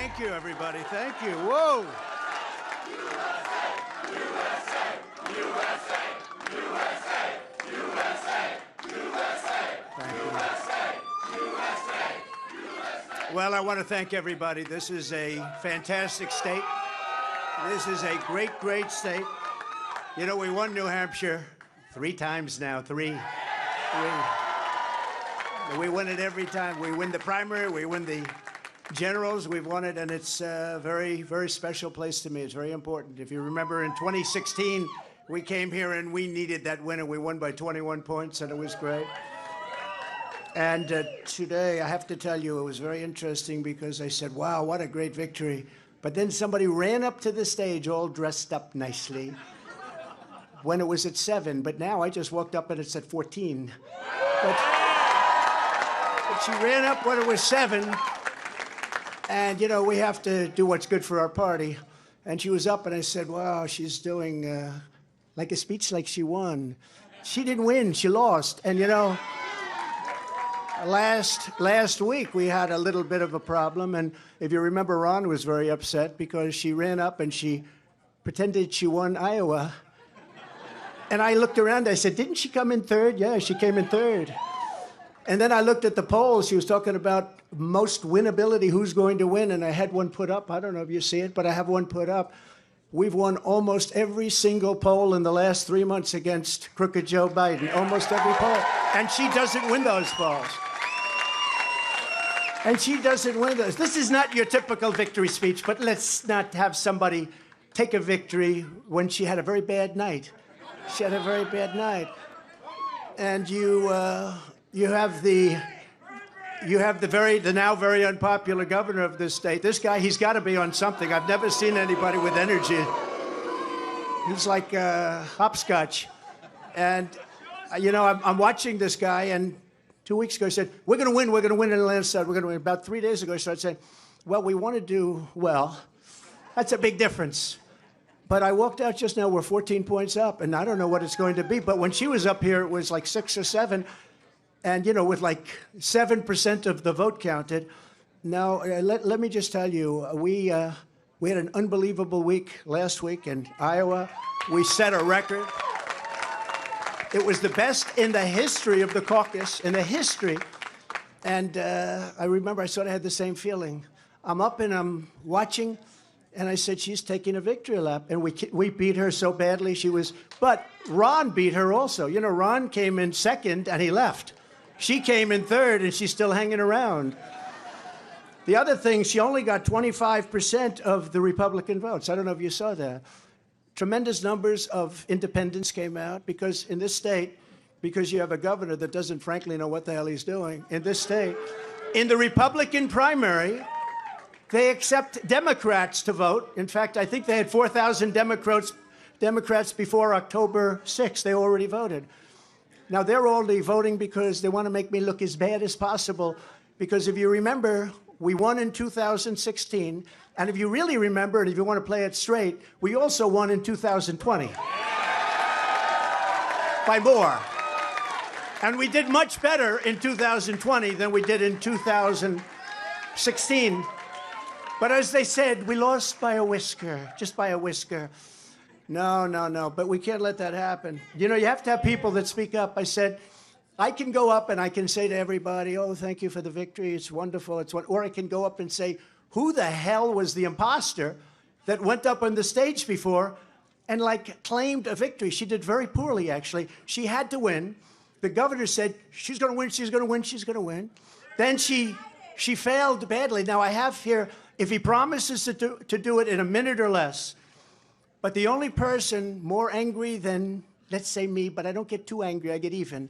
Thank you, everybody. Thank you. Whoa. Well, I want to thank everybody. This is a fantastic state. This is a great, great state. You know, we won New Hampshire 3 times now. Three. We win it every time. We win the primary, we win the generals, we've won it, and it's a very, very special place to me. It's very important. If you remember, in 2016, we came here and we needed that win, and we won by 21 points, and it was great. And today, I have to tell you, it was very interesting because I said, wow, what a great victory. But then somebody ran up to the stage all dressed up nicely when it was at 7. But now I just walked up and it's at 14. But she ran up when it was 7. And, you know, we have to do what's good for our party. And she was up and I said, wow, she's doing like a speech like she won. She didn't win, she lost. And, you know, last week we had a little bit of a problem, and if you remember, Ron was very upset because she ran up and she pretended she won Iowa. And I looked around, I said, didn't she come in 3rd? Yeah, she came in 3rd. And then I looked at the polls. She was talking about most winnability, who's going to win, and I had one put up. I don't know if you see it, but I have one put up. We've won almost every single poll in the last 3 months against crooked Joe Biden, almost every poll. And she doesn't win those polls. And she doesn't win those. This is not your typical victory speech, but let's not have somebody take a victory when she had a very bad night. She had a very bad night. And you have the now very unpopular governor of this state. This guy, he's got to be on something. I've never seen anybody with energy. He's like hopscotch. And, you know, I'm watching this guy, and 2 weeks ago, he said, we're going to win in the landslide, we're going to win. About 3 days ago, he started saying, well, we want to do well. That's a big difference. But I walked out just now, we're 14 points up, and I don't know what it's going to be. But when she was up here, it was like 6 or 7. And, you know, with like 7% of the vote counted. Now, let me just tell you, we had an unbelievable week last week in Iowa. We set a record. It was the best in the history of the caucus, in the history. And I remember I sort of had the same feeling. I'm up and I'm watching, and I said, she's taking a victory lap. And we beat her so badly, but Ron beat her also. You know, Ron came in 2nd and he left. She came in 3rd and she's still hanging around. The other thing, she only got 25% of the Republican votes. I don't know if you saw that. Tremendous numbers of independents came out because in this state, because you have a governor that doesn't frankly know what the hell he's doing, in this state, in the Republican primary, they accept Democrats to vote. In fact, I think they had 4,000 Democrats before October 6th. They already voted. Now, they're only voting because they want to make me look as bad as possible. Because if you remember, we won in 2016. And if you really remember, and if you want to play it straight, we also won in 2020. By more. And we did much better in 2020 than we did in 2016. But as they said, we lost by a whisker, just by a whisker. No, but we can't let that happen. You know, you have to have people that speak up. I said, I can go up and I can say to everybody, oh, thank you for the victory, it's wonderful, or I can go up and say, who the hell was the imposter that went up on the stage before and, like, claimed a victory? She did very poorly, actually. She had to win. The governor said, she's going to win, she's going to win, she's going to win. Then she failed badly. Now, I have here, if he promises to do it in a minute or less, but the only person more angry than, let's say, me, but I don't get too angry, I get even,